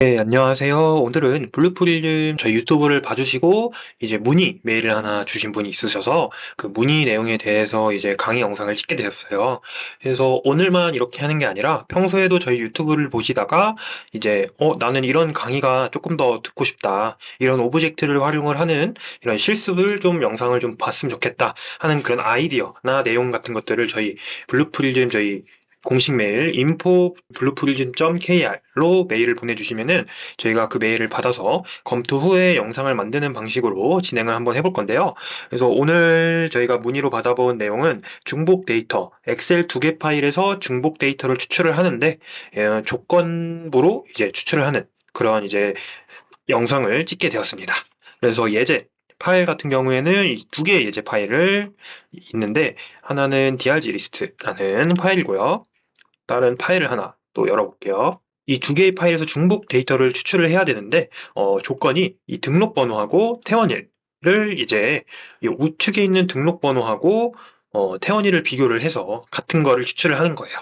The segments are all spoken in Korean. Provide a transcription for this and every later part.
네, 안녕하세요. 오늘은 블루프릴즘 저희 유튜브를 봐주시고 이제 문의 메일을 하나 주신 분이 있으셔서 그 문의 내용에 대해서 이제 강의 영상을 찍게 되었어요. 그래서 오늘만 이렇게 하는 게 아니라 평소에도 저희 유튜브를 보시다가 이제 나는 이런 강의가 조금 더 듣고 싶다. 이런 오브젝트를 활용을 하는 이런 실습을 좀 영상을 좀 봤으면 좋겠다 하는 그런 아이디어나 내용 같은 것들을 저희 블루프릴즘 저희 공식 메일 info.blueprism.kr로 메일을 보내주시면은 저희가 그 메일을 받아서 검토 후에 영상을 만드는 방식으로 진행을 한번 해볼 건데요. 그래서 오늘 저희가 문의로 받아본 내용은 중복 데이터, 엑셀 2개 파일에서 중복 데이터를 추출을 하는데 조건부로 이제 추출을 하는 그런 이제 영상을 찍게 되었습니다. 그래서 예제 파일 같은 경우에는 이 두 개의 예제 파일을 있는데 하나는 drg 리스트라는 파일이고요. 다른 파일을 하나 또 열어볼게요. 이 두 개의 파일에서 중복 데이터를 추출을 해야 되는데 조건이 이 등록번호하고 태원일을 이제 이 우측에 있는 등록번호하고 태원일을 비교를 해서 같은 거를 추출을 하는 거예요.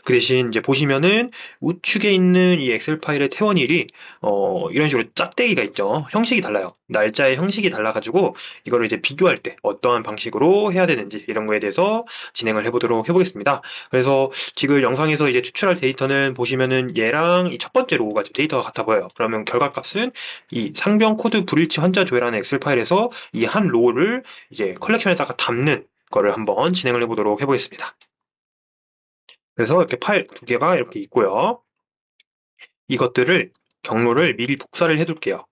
그 대신 이제 보시면은 우측에 있는 이 엑셀 파일의 태원일이 이런 식으로 짝대기가 있죠. 형식이 달라요. 날짜의 형식이 달라가지고 이거를 이제 비교할 때 어떠한 방식으로 해야 되는지 이런 거에 대해서 진행을 해보도록 해보겠습니다. 그래서 지금 영상에서 이제 추출할 데이터는 보시면은 얘랑 이 첫 번째 로우가 데이터가 같아 보여요. 그러면 결과값은 이 상병 코드 불일치 환자 조회라는 엑셀 파일에서 이 한 로우를 이제 컬렉션에다가 담는 거를 한번 진행을 해보도록 해보겠습니다. 그래서 이렇게 파일 두 개가 이렇게 있고요. 이것들을 경로를 미리 복사를 해둘게요.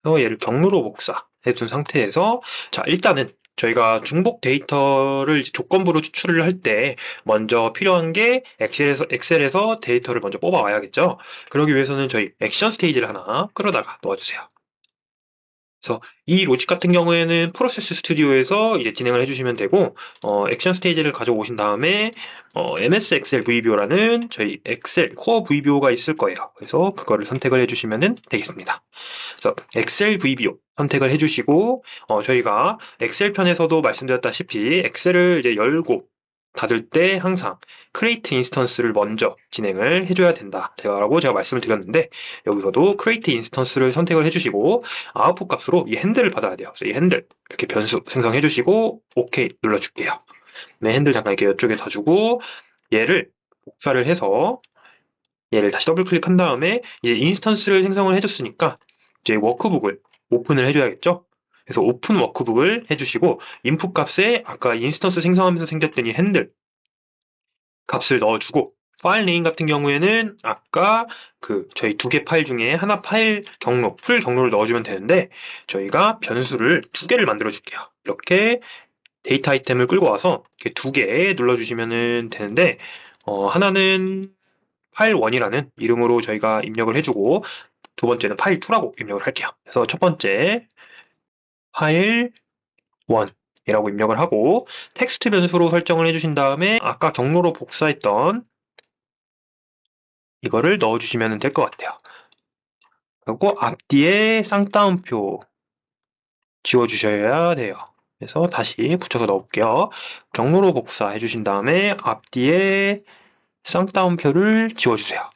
그래서 얘를 경로로 복사해둔 상태에서 자 일단은 저희가 중복 데이터를 조건부로 추출을 할 때 먼저 필요한 게 엑셀에서 데이터를 먼저 뽑아 와야겠죠. 그러기 위해서는 저희 액션 스테이지를 하나 끌어다가 놓아주세요. 그래서 이 로직 같은 경우에는 프로세스 스튜디오에서 이제 진행을 해주시면 되고 액션 스테이지를 가져오신 다음에 MS 엑셀 VBO라는 저희 엑셀 코어 VBO가 있을 거예요. 그래서 그거를 선택을 해주시면 되겠습니다. 그래서 엑셀 VBO 선택을 해주시고 저희가 엑셀 편에서도 말씀드렸다시피 엑셀을 이제 열고 닫을 때 항상 create 인스턴스를 먼저 진행을 해줘야 된다라고 제가 말씀을 드렸는데 여기서도 create 인스턴스를 선택을 해주시고 아웃풋 값으로 이 핸들을 받아야 돼요. 그래서 이 핸들 이렇게 변수 생성해 주시고 OK 눌러줄게요. 네, 핸들 잠깐 이렇게 이쪽에 놔주고 얘를 복사를 해서 얘를 다시 더블 클릭한 다음에 이제 인스턴스를 생성을 해줬으니까 이제 워크북을 오픈을 해줘야겠죠. 그래서 오픈 워크북을 해주시고 인풋 값에 아까 인스턴스 생성하면서 생겼던 이 핸들 값을 넣어주고 파일 네임 같은 경우에는 아까 그 저희 두 개 파일 중에 하나 파일 경로, 풀 경로를 넣어주면 되는데 저희가 변수를 두 개를 만들어 줄게요. 이렇게 데이터 아이템을 끌고 와서 이렇게 두 개 눌러주시면 되는데 하나는 파일 1이라는 이름으로 저희가 입력을 해주고 두 번째는 파일 2라고 입력을 할게요. 그래서 첫 번째 파일 1이라고 입력을 하고 텍스트 변수로 설정을 해주신 다음에 아까 경로로 복사했던 이거를 넣어주시면 될 것 같아요. 그리고 앞뒤에 쌍따옴표 지워주셔야 돼요. 그래서 다시 붙여서 넣을게요. 경로로 복사해 주신 다음에 앞뒤에 쌍따옴표를 지워주세요.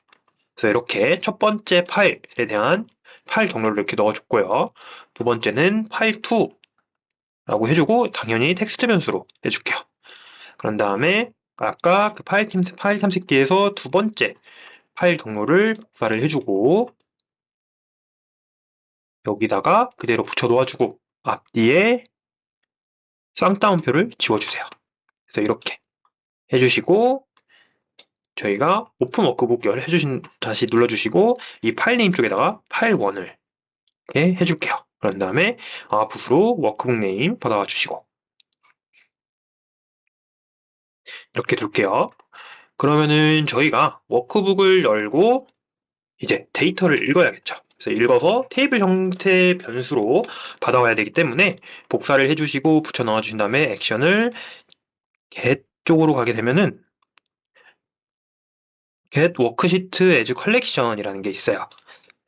그래서 이렇게 첫 번째 파일에 대한 파일 경로를 이렇게 넣어줬고요. 두 번째는 파일 2라고 해주고 당연히 텍스트 변수로 해줄게요. 그런 다음에 아까 그 파일 탐색기에서 두 번째 파일 경로를 복사를 해주고 여기다가 그대로 붙여 놓아주고 앞뒤에 쌍따옴표를 지워주세요. 그래서 이렇게 해주시고 저희가 오픈 워크북 다시 눌러주시고 이 파일 네임 쪽에다가 파일 1을 이렇게 해줄게요. 그런 다음에 아웃풋으로 워크북 네임 받아와 주시고 이렇게 둘게요. 그러면은 저희가 워크북을 열고 이제 데이터를 읽어야겠죠. 그래서 읽어서 테이블 형태 변수로 받아와야 되기 때문에 복사를 해주시고 붙여 넣어주신 다음에 액션을 get 쪽으로 가게 되면은 get worksheet as collection이라는 게 있어요.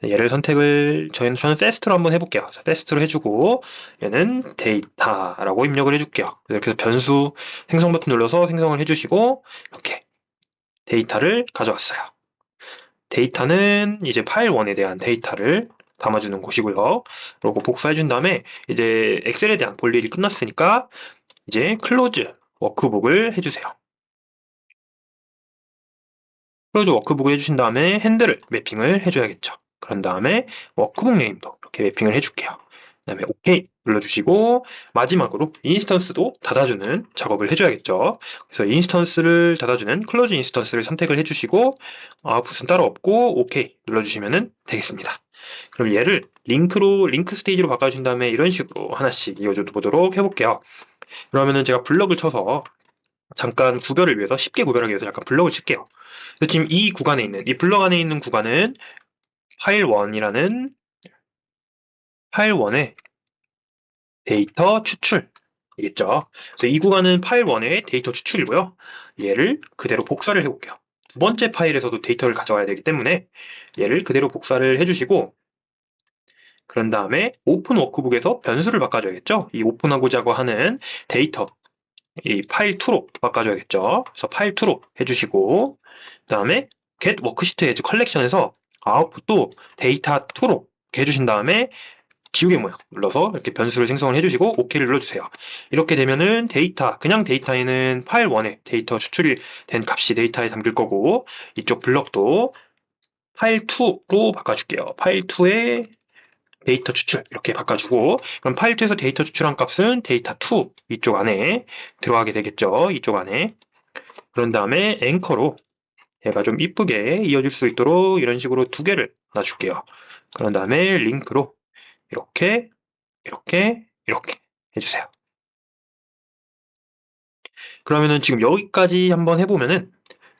얘를 저는 fast로 한번 해볼게요. fast로 해주고 얘는 데이터라고 입력을 해줄게요. 이렇게 해서 변수 생성 버튼 눌러서 생성을 해주시고 이렇게 데이터를 가져왔어요. 데이터는 이제 파일 1에 대한 데이터를 담아주는 곳이고요. 그리고 복사해준 다음에 이제 엑셀에 대한 볼 일이 끝났으니까 이제 클로즈 워크북을 해주세요. 클로즈 워크북을 해주신 다음에 핸들을 매핑을 해줘야겠죠. 그런 다음에 워크북 네임도 이렇게 매핑을 해줄게요. 그 다음에 OK 눌러주시고 마지막으로 인스턴스도 닫아주는 작업을 해줘야겠죠. 그래서 인스턴스를 닫아주는 클로즈 인스턴스를 선택을 해주시고 아웃풋은 따로 없고 OK 눌러주시면 되겠습니다. 그럼 얘를 링크 스테이지로 바꿔주신 다음에 이런 식으로 하나씩 이어줘 보도록 해볼게요. 그러면은 제가 블럭을 쳐서 잠깐 구별을 위해서 쉽게 구별하기 위해서 약간 블럭을 칠게요. 지금 이 구간에 있는 이 블럭 안에 있는 구간은 파일 1이라는 파일 1의 데이터 추출이겠죠. 그래서 이 구간은 파일 1의 데이터 추출이고요. 얘를 그대로 복사를 해볼게요. 두 번째 파일에서도 데이터를 가져와야 되기 때문에 얘를 그대로 복사를 해주시고 그런 다음에 오픈 워크북에서 변수를 바꿔줘야겠죠. 이 오픈하고자 하는 데이터 이 파일 2로 바꿔줘야겠죠. 그래서 파일 2로 해주시고 그 다음에 get worksheet as collection에서 아웃풋도 데이터 2로 해주신 다음에 지우개 모양 눌러서 이렇게 변수를 생성을 해주시고 OK를 눌러주세요. 이렇게 되면은 그냥 데이터에는 파일 1에 데이터 추출이 된 값이 데이터에 담길 거고 이쪽 블럭도 파일 2로 바꿔줄게요. 파일 2에 데이터 추출 이렇게 바꿔주고 그럼 파일 2에서 데이터 추출한 값은 데이터 2 이쪽 안에 들어가게 되겠죠. 이쪽 안에 그런 다음에 앵커로 얘가 좀 이쁘게 이어질 수 있도록 이런 식으로 두 개를 놔줄게요. 그런 다음에 링크로 이렇게 해주세요. 그러면은 지금 여기까지 한번 해보면은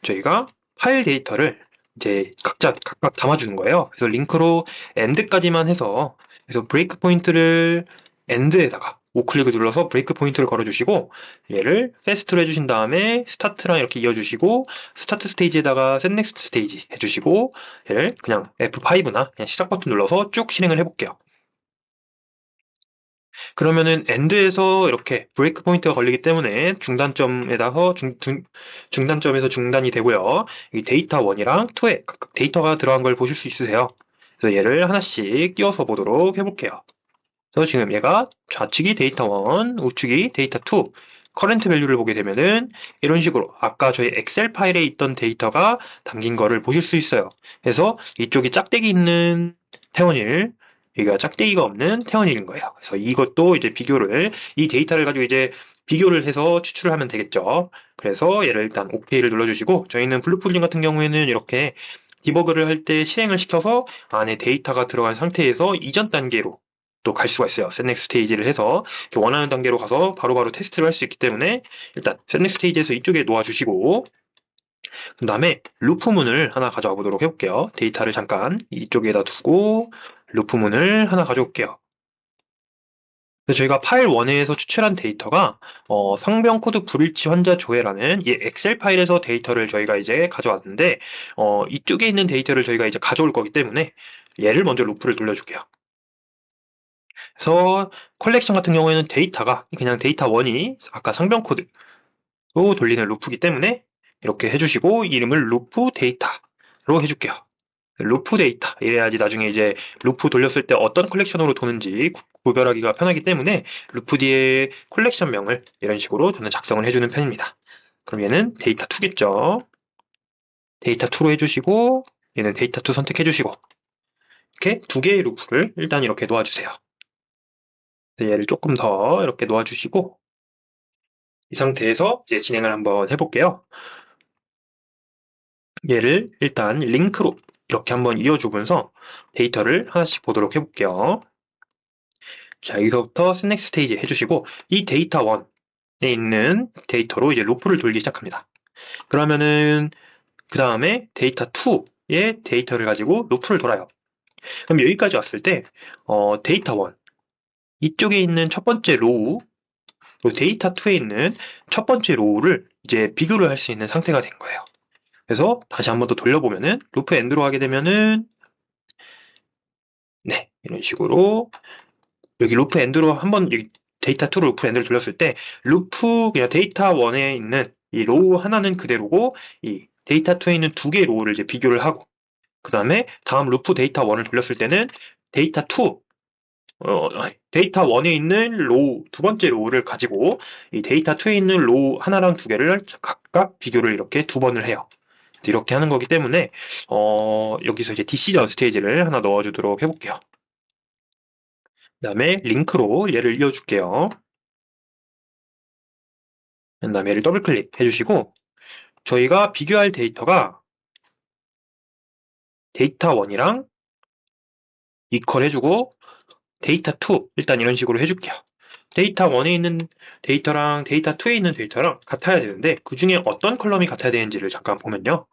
저희가 파일 데이터를 이제 각각 담아주는 거예요. 그래서 링크로 end까지만 해서 그래서 브레이크 포인트를 end에다가 우클릭을 눌러서 브레이크 포인트를 걸어주시고 얘를 fast로 해주신 다음에 스타트랑 이렇게 이어주시고 스타트 스테이지에다가 set next 스테이지 해주시고 얘를 그냥 F5나 그냥 시작 버튼 눌러서 쭉 실행을 해볼게요. 그러면은 엔드에서 이렇게 브레이크 포인트가 걸리기 때문에 중단점에서 중단이 되고요. 이 데이터 1이랑 2에 각각 데이터가 들어간 걸 보실 수 있으세요. 그래서 얘를 하나씩 띄워서 보도록 해볼게요. 그래서 지금 얘가 좌측이 데이터 1, 우측이 데이터 2, 커런트 밸류를 보게 되면은 이런 식으로 아까 저희 엑셀 파일에 있던 데이터가 담긴 거를 보실 수 있어요. 그래서 이쪽이 짝대기 있는 태원일, 여기가 짝대기가 없는 태원일인 거예요. 그래서 이것도 이제 이 데이터를 가지고 이제 비교를 해서 추출을 하면 되겠죠. 그래서 얘를 일단 OK를 눌러주시고 저희는 블루풀링 같은 경우에는 이렇게 디버그를 할 때 실행을 시켜서 안에 데이터가 들어간 상태에서 이전 단계로 또 갈 수가 있어요. set next 스테이지를 해서 원하는 단계로 가서 바로바로 테스트를 할 수 있기 때문에 일단 set next 스테이지에서 이쪽에 놓아주시고 그 다음에 루프문을 하나 가져와 보도록 해볼게요. 데이터를 잠깐 이쪽에다 두고 루프문을 하나 가져올게요. 저희가 파일 1에서 추출한 데이터가 상병 코드 불일치 환자 조회라는 이 엑셀 파일에서 데이터를 저희가 이제 가져왔는데 이쪽에 있는 데이터를 저희가 이제 가져올 거기 때문에 얘를 먼저 루프를 돌려줄게요. 그래서 컬렉션 같은 경우에는 데이터가 그냥 데이터 1이 아까 상병 코드로 돌리는 루프이기 때문에 이렇게 해주시고 이름을 루프 데이터로 해줄게요. 루프 데이터 이래야지 나중에 이제 루프 돌렸을 때 어떤 컬렉션으로 도는지 구별하기가 편하기 때문에 루프 뒤에 컬렉션명을 이런 식으로 저는 작성을 해주는 편입니다. 그럼 얘는 데이터 2겠죠. 데이터 2로 해주시고 얘는 데이터 2 선택해주시고 이렇게 두 개의 루프를 일단 이렇게 놓아주세요. 얘를 조금 더 이렇게 놓아주시고 이 상태에서 이제 진행을 한번 해볼게요. 얘를 일단 링크로 이렇게 한번 이어주면서 데이터를 하나씩 보도록 해볼게요. 자, 여기서부터 스넥스 스테이지 해주시고 이 데이터 1에 있는 데이터로 이제 루프를 돌기 시작합니다. 그러면은 그 다음에 데이터 2의 데이터를 가지고 루프를 돌아요. 그럼 여기까지 왔을 때 데이터 1 이쪽에 있는 첫 번째 로우 데이터 2에 있는 첫 번째 로우를 이제 비교를 할 수 있는 상태가 된 거예요. 그래서 다시 한번 더 돌려보면은 루프 엔드로 하게 되면은 네, 이런 식으로 여기 루프 엔드로 한번 데이터 2로 루프 엔드를 돌렸을 때 그냥 데이터 1에 있는 이 로우 하나는 그대로고 이 데이터 2에 있는 두 개의 로우를 이제 비교를 하고 그 다음에 다음 루프 데이터 1을 돌렸을 때는 데이터 2, 데이터 1에 있는 로우, 두 번째 로우를 가지고 이 데이터 2에 있는 로우 하나랑 두 개를 각각 비교를 이렇게 두 번을 해요. 이렇게 하는 거기 때문에 여기서 이제 디시전 스테이지를 하나 넣어주도록 해볼게요. 그 다음에 링크로 얘를 이어줄게요. 그 다음에 얘를 더블 클릭 해주시고 저희가 비교할 데이터가 데이터 1이랑 이퀄 해주고 데이터 2 일단 이런 식으로 해줄게요. 데이터 1에 있는 데이터랑 데이터 2에 있는 데이터랑 같아야 되는데 그 중에 어떤 컬럼이 같아야 되는지를 잠깐 보면요.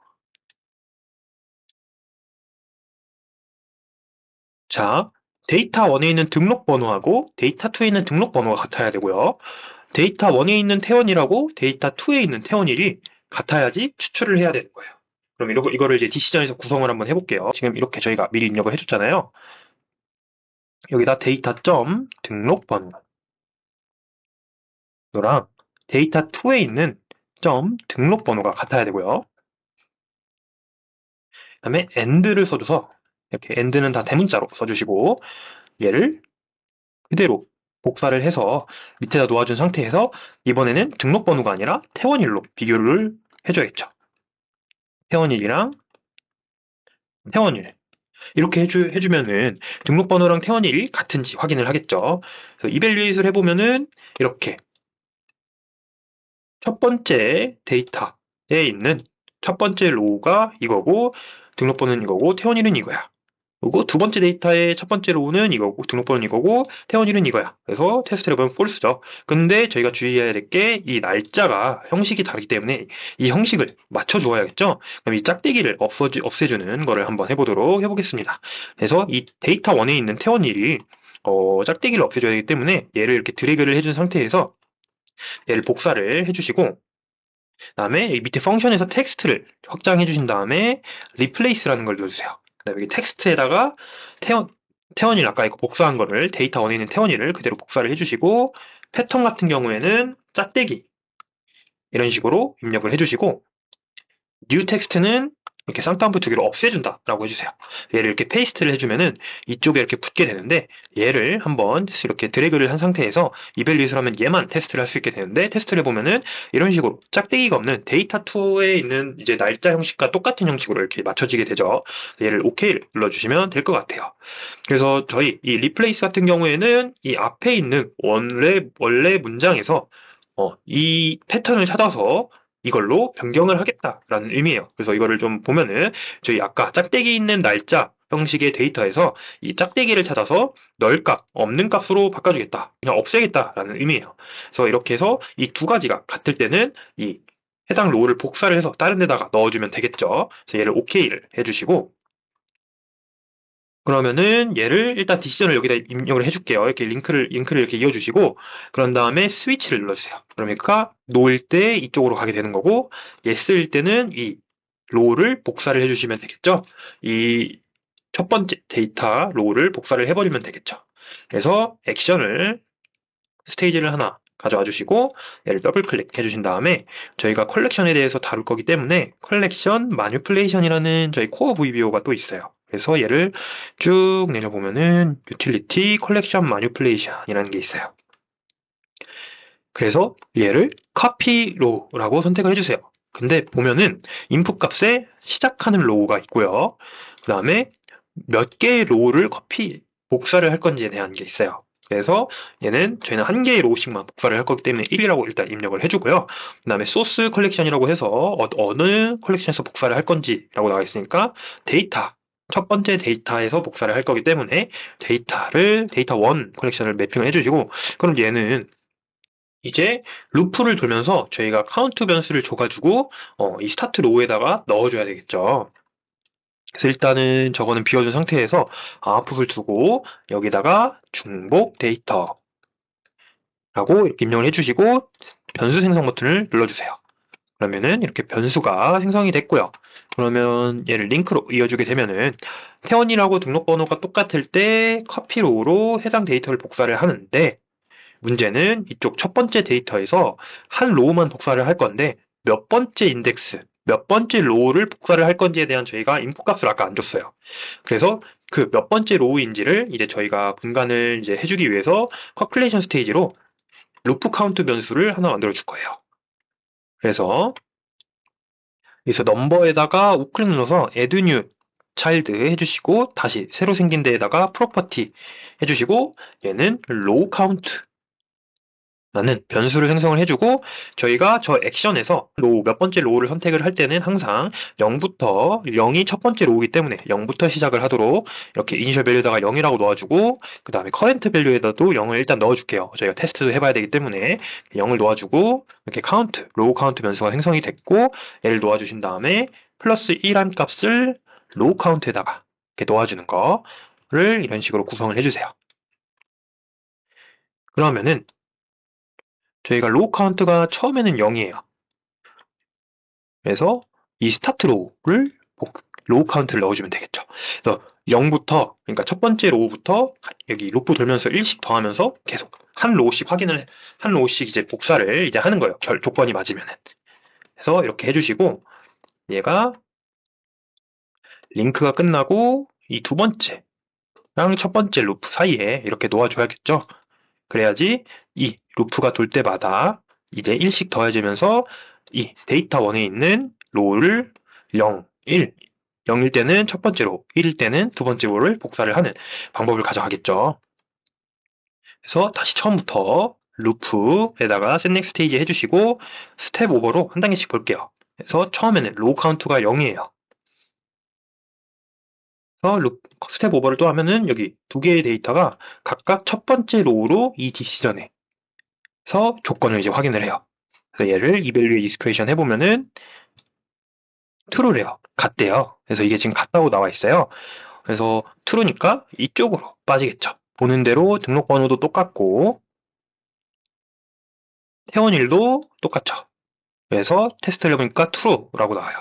자, 데이터 1에 있는 등록 번호하고 데이터 2에 있는 등록 번호가 같아야 되고요. 데이터 1에 있는 태원이라고 데이터 2에 있는 태원일이 같아야지 추출을 해야 되는 거예요. 그럼 이거를 이제 디시전에서 구성을 한번 해볼게요. 지금 이렇게 저희가 미리 입력을 해줬잖아요. 여기다 데이터 점 등록 번호랑 데이터 2에 있는 점 등록 번호가 같아야 되고요. 그 다음에 AND를 써줘서 이렇게 AND는 다 대문자로 써주시고 얘를 그대로 복사를 해서 밑에다 놓아준 상태에서 이번에는 등록 번호가 아니라 태원일로 비교를 해줘야겠죠. 태원일이랑 태원일 이렇게 해주면은 등록 번호랑 태원일이 같은지 확인을 하겠죠. 그래서 이밸류에이트를 해보면은 이렇게 첫 번째 데이터에 있는 첫 번째 로우가 이거고 등록번호는 이거고 태원일은 이거야. 그리고 두 번째 데이터의 첫 번째 로우는 이거고 등록번호는 이거고 태원일은 이거야. 그래서 테스트를 해보면 false죠. 근데 저희가 주의해야 될 게 이 날짜가 형식이 다르기 때문에 이 형식을 맞춰주어야겠죠. 그럼 이 짝대기를 없애주는 거를 한번 해보겠습니다. 그래서 이 데이터 1에 있는 태원일이 짝대기를 없애줘야 되기 때문에 얘를 이렇게 드래그를 해준 상태에서 얘를 복사를 해주시고 그다음에 밑에 펑션에서 텍스트를 확장해 주신 다음에 replace라는 걸 넣어주세요. 그다음에 여기 텍스트에다가 태원일 아까 이거 복사한 거를 데이터 1에 있는 태원일을 그대로 복사를 해주시고 패턴 같은 경우에는 짝대기 이런 식으로 입력을 해주시고 new 텍스트는 이렇게 쌍따옴표 두 개를 없애준다 라고 해주세요. 얘를 이렇게 페이스트를 해주면은 이쪽에 이렇게 붙게 되는데 얘를 한번 이렇게 드래그를 한 상태에서 이밸류에이트를 하면 얘만 테스트를 할 수 있게 되는데 테스트를 해보면은 이런 식으로 짝대기가 없는 데이터 2에 있는 이제 날짜 형식과 똑같은 형식으로 이렇게 맞춰지게 되죠. 얘를 OK를 눌러주시면 될 것 같아요. 그래서 저희 이 리플레이스 같은 경우에는 이 앞에 있는 원래 문장에서 이 패턴을 찾아서 이걸로 변경을 하겠다라는 의미예요. 그래서 이거를 좀 보면은 저희 아까 짝대기 있는 날짜 형식의 데이터에서 이 짝대기를 찾아서 넣을 값, 없는 값으로 바꿔주겠다. 그냥 없애겠다라는 의미예요. 그래서 이렇게 해서 이 두 가지가 같을 때는 이 해당 로우를 복사를 해서 다른 데다가 넣어주면 되겠죠. 그래서 얘를 OK를 해주시고 그러면은 얘를 일단 디시전을 여기다 입력을 해줄게요. 이렇게 링크를 이렇게 이어주시고 그런 다음에 스위치를 눌러주세요. 그러니까 노일 때 이쪽으로 가게 되는 거고 yes일 때는 이 로우를 복사를 해주시면 되겠죠. 이 첫 번째 데이터 로우를 복사를 해버리면 되겠죠. 그래서 액션을 스테이지를 하나 가져와 주시고 얘를 더블 클릭 해주신 다음에 저희가 컬렉션에 대해서 다룰 거기 때문에 컬렉션 마니플레이션이라는 저희 코어 VBO가 또 있어요. 그래서 얘를 쭉 내려보면은 유틸리티 컬렉션 마니플레이션이라는 게 있어요. 그래서 얘를 copy row라고 선택을 해주세요. 근데 보면은 인풋 값에 시작하는 로우가 있고요. 그 다음에 몇 개의 로우를 복사를 할 건지에 대한 게 있어요. 그래서 저희는 한 개의 로우씩만 복사를 할 거기 때문에 1이라고 일단 입력을 해주고요. 그 다음에 소스 컬렉션이라고 해서 어느 컬렉션에서 복사를 할 건지라고 나와 있으니까 첫 번째 데이터에서 복사를 할 거기 때문에 데이터 1 컬렉션을 매핑을 해주시고 그럼 얘는 이제 루프를 돌면서 저희가 카운트 변수를 줘가지고 이 스타트 로우에다가 넣어줘야 되겠죠. 그래서 일단은 저거는 비워준 상태에서 아웃풋을 두고 여기다가 중복 데이터라고 이렇게 입력을 해주시고 변수 생성 버튼을 눌러주세요. 그러면은 이렇게 변수가 생성이 됐고요. 그러면 얘를 링크로 이어주게 되면은 태원이라고 등록번호가 똑같을 때 커피로우로 해당 데이터를 복사를 하는데 문제는 이쪽 첫 번째 데이터에서 한 로우만 복사를 할 건데 몇 번째 인덱스 몇 번째 로우를 복사를 할 건지에 대한 저희가 인풋 값을 아까 안 줬어요. 그래서 그 몇 번째 로우인지를 이제 저희가 분간을 이제 해주기 위해서 컴플레이션 스테이지로 루프 카운트 변수를 하나 만들어 줄 거예요. 그래서 여기서 넘버에다가 우클릭 눌러서 add new child 해주시고 다시 새로 생긴 데에다가 property 해주시고 얘는 row count 라는 변수를 생성을 해주고 저희가 저 액션에서 로우 몇 번째 로우를 선택을 할 때는 항상 0부터 0이 첫 번째 로우이기 때문에 0부터 시작을 하도록 이렇게 이니셜 밸류에다가 0이라고 넣어주고 그 다음에 커렌트 밸류에다도 0을 일단 넣어줄게요. 저희가 테스트도 해봐야 되기 때문에 0을 놓아주고 이렇게 카운트, 로우 카운트 변수가 생성이 됐고 얘를 놓아주신 다음에 플러스 1한 값을 로우 카운트에다가 이렇게 놓아주는 거를 이런 식으로 구성을 해주세요. 그러면은 저희가 로우 카운트가 처음에는 0이에요. 그래서 이 스타트 로우를 로우 카운트를 넣어주면 되겠죠. 그래서 0부터 그러니까 첫 번째 로우부터 여기 루프 돌면서 1씩 더하면서 계속 한 로우씩 이제 복사를 이제 하는 거예요. 조건이 맞으면은. 그래서 이렇게 해주시고 얘가 링크가 끝나고 이 두 번째랑 첫 번째 루프 사이에 이렇게 놓아줘야겠죠. 그래야지 이 루프가 돌 때마다 이제 1씩 더해지면서 이 데이터 1에 있는 로우를 0, 1, 0일 때는 첫 번째 로우, 1일 때는 두 번째 로우를 복사를 하는 방법을 가져가겠죠. 그래서 다시 처음부터 루프에다가 set next stage 해주시고 스텝 오버로 한 단계씩 볼게요. 그래서 처음에는 로우 카운트가 0이에요. 그래서 스텝 오버를 또 하면은 여기 두 개의 데이터가 각각 첫 번째 로우로 이 디시전에서 조건을 이제 확인을 해요. 그래서 얘를 evaluate expression 해보면은 true래요. 같대요. 그래서 이게 지금 같다고 나와 있어요. 그래서 true니까 이쪽으로 빠지겠죠. 보는 대로 등록번호도 똑같고 회원일도 똑같죠. 그래서 테스트를 해보니까 true라고 나와요.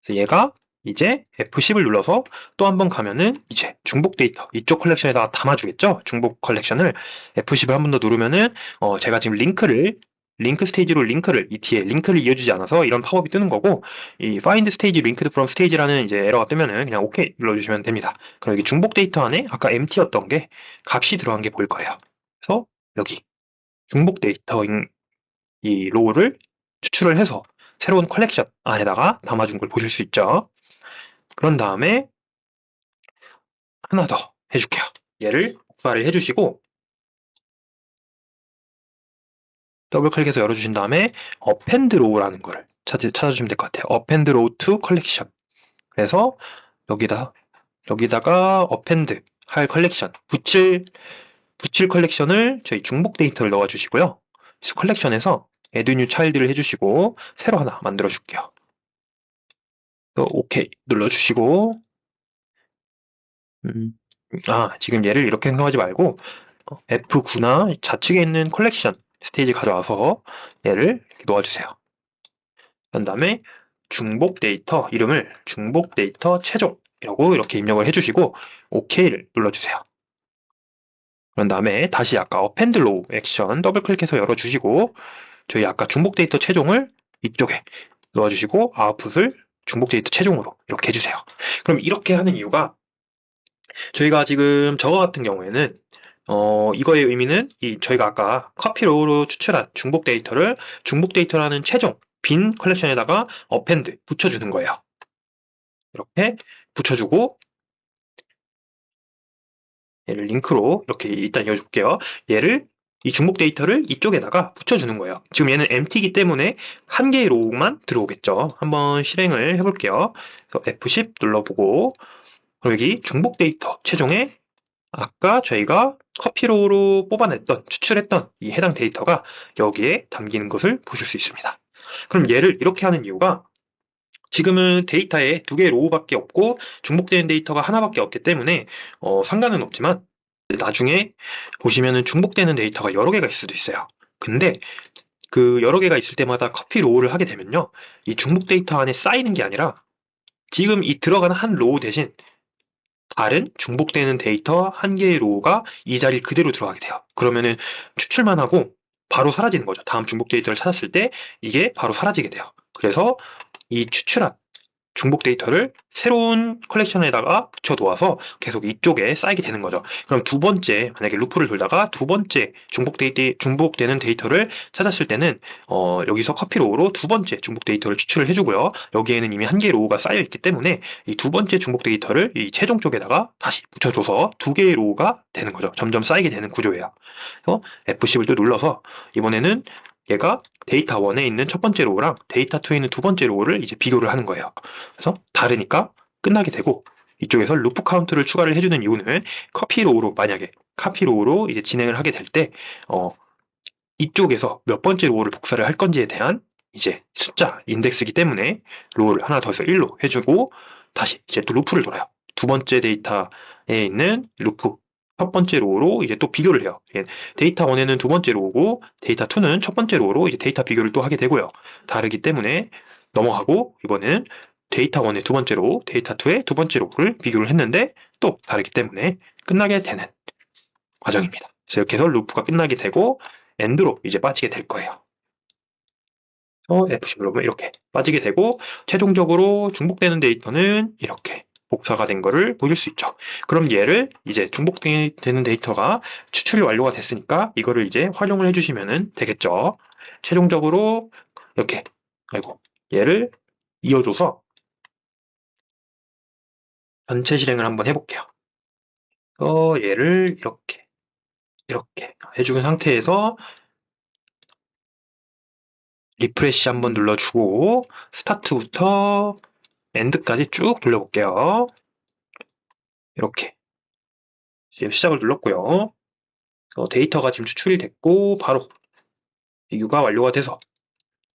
그래서 얘가 이제 F10을 눌러서 또 한 번 가면은 이제 중복 데이터 이쪽 컬렉션에다가 담아주겠죠. 중복 컬렉션을 F10을 한 번 더 누르면은 제가 지금 링크 스테이지로 이 뒤에 링크를 이어주지 않아서 이런 팝업이 뜨는 거고 이 find stage linked from stage라는 이제 에러가 뜨면은 그냥 OK 눌러주시면 됩니다. 그럼 여기 중복 데이터 안에 아까 empty였던 게 값이 들어간 게 보일 거예요. 그래서 여기 중복 데이터인 이 로우를 추출을 해서 새로운 컬렉션 안에다가 담아준 걸 보실 수 있죠. 그런 다음에 하나 더 해줄게요. 얘를 복사를 해주시고 더블 클릭해서 열어주신 다음에 append row라는 거를 찾아주시면 될 것 같아요. append row to collection. 그래서 여기다가 append 할 컬렉션, 붙일 컬렉션을 저희 중복 데이터를 넣어주시고요. 컬렉션에서 add new child를 해주시고 새로 하나 만들어줄게요. 또 OK 눌러주시고 지금 얘를 이렇게 생성하지 말고 F9나 좌측에 있는 컬렉션 스테이지 가져와서 얘를 이렇게 놓아주세요. 그 다음에 중복 데이터 이름을 중복 데이터 최종이라고 이렇게 입력을 해주시고 OK를 눌러주세요. 그런 다음에 다시 아까 append row 액션 더블 클릭해서 열어주시고 저희 아까 중복 데이터 최종을 이쪽에 넣어주시고 아웃풋을 중복 데이터 최종으로 이렇게 해주세요. 그럼 이렇게 하는 이유가 저희가 지금 저거 같은 경우에는 이거의 의미는 저희가 아까 커피로우로 추출한 중복 데이터라는 최종 빈 컬렉션에다가 append 붙여주는 거예요. 이렇게 붙여주고 얘를 링크로 이렇게 일단 이어줄게요. 얘를 이 중복 데이터를 이쪽에다가 붙여주는 거예요. 지금 얘는 empty이기 때문에 한 개의 로우만 들어오겠죠. 한번 실행을 해볼게요. 그래서 F10 눌러보고 그럼 여기 중복 데이터 최종에 아까 저희가 커피로우로 추출했던 이 해당 데이터가 여기에 담기는 것을 보실 수 있습니다. 그럼 얘를 이렇게 하는 이유가 지금은 데이터에 두 개의 로우밖에 없고 중복되는 데이터가 하나밖에 없기 때문에 상관은 없지만 나중에 보시면은 중복되는 데이터가 여러 개가 있을 수도 있어요. 근데 그 여러 개가 있을 때마다 커피 로우를 하게 되면요. 이 중복 데이터 안에 쌓이는 게 아니라 지금 이 들어가는 한 로우 대신 다른 중복되는 데이터 한 개의 로우가 이 자리에 그대로 들어가게 돼요. 그러면은 추출만 하고 바로 사라지는 거죠. 다음 중복 데이터를 찾았을 때 이게 바로 사라지게 돼요. 그래서 이 추출한 중복 데이터를 새로운 컬렉션에다가 붙여놓아서 계속 이쪽에 쌓이게 되는 거죠. 그럼 두 번째, 만약에 루프를 돌다가 두 번째 중복되는 데이터를 찾았을 때는, 여기서 커피 로우로 두 번째 중복 데이터를 추출을 해주고요. 여기에는 이미 한 개의 로우가 쌓여있기 때문에 이 두 번째 중복 데이터를 이 최종 쪽에다가 다시 붙여줘서 두 개의 로우가 되는 거죠. 점점 쌓이게 되는 구조예요. 그래서 F10을 또 눌러서 이번에는 얘가 데이터 1에 있는 첫 번째 로우랑 데이터 2에 있는 두 번째 로우를 이제 비교를 하는 거예요. 그래서 다르니까 끝나게 되고, 이쪽에서 루프 카운트를 추가를 해주는 이유는 커피 로우로, 만약에 카피 로우로 이제 진행을 하게 될 때, 이쪽에서 몇 번째 로우를 복사를 할 건지에 대한 이제 숫자 인덱스이기 때문에 로우를 하나 더 해서 1로 해주고, 다시 이제 또 루프를 돌아요. 두 번째 데이터에 있는 루프 첫 번째 로우로 이제 또 비교를 해요. 데이터 1에는 두 번째 로우고 데이터 2는 첫 번째 로우로 이제 데이터 비교를 또 하게 되고요. 다르기 때문에 넘어가고, 이번에는 데이터 1의 두 번째 로우, 데이터 2의 두 번째 로우를 비교를 했는데 또 다르기 때문에 끝나게 되는 과정입니다. 그래서 이렇게 해서 루프가 끝나게 되고 엔드로 이제 빠지게 될 거예요. F10 누르면 이렇게 빠지게 되고, 최종적으로 중복되는 데이터는 이렇게 복사가 된 거를 보실 수 있죠. 그럼 얘를 이제 중복되는 데이터가 추출이 완료가 됐으니까 이거를 이제 활용을 해주시면 되겠죠. 최종적으로 이렇게, 얘를 이어줘서 전체 실행을 한번 해볼게요. 얘를 이렇게 해준 상태에서 리프레시 한번 눌러주고 스타트부터 엔드까지 쭉 돌려볼게요. 이렇게 지금 시작을 눌렀고요. 데이터가 지금 추출이 됐고 바로 비교가 완료가 돼서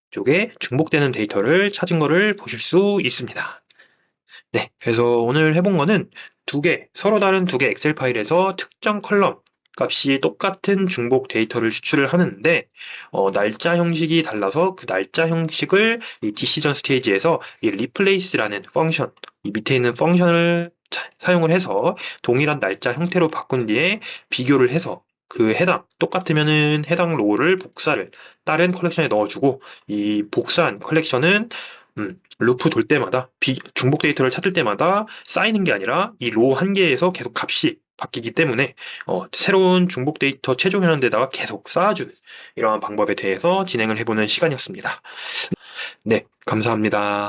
이쪽에 중복되는 데이터를 찾은 거를 보실 수 있습니다. 네, 그래서 오늘 해본 거는 서로 다른 두 개 엑셀 파일에서 특정 컬럼 값이 똑같은 중복 데이터를 추출을 하는데, 날짜 형식이 달라서 그 날짜 형식을 이 디시전 스테이지에서 이 replace라는 펑션, 이 밑에 있는 펑션을 사용을 해서 동일한 날짜 형태로 바꾼 뒤에 비교를 해서 그 똑같으면은 해당 로우를 복사를 다른 컬렉션에 넣어주고, 이 복사한 컬렉션은 루프 돌 때마다 중복 데이터를 찾을 때마다 쌓이는 게 아니라 이 로우 한 개에서 계속 값이 바뀌기 때문에 새로운 중복 데이터 최종이라는 데다가 계속 쌓아주는 이러한 방법에 대해서 진행을 해보는 시간이었습니다. 네, 감사합니다.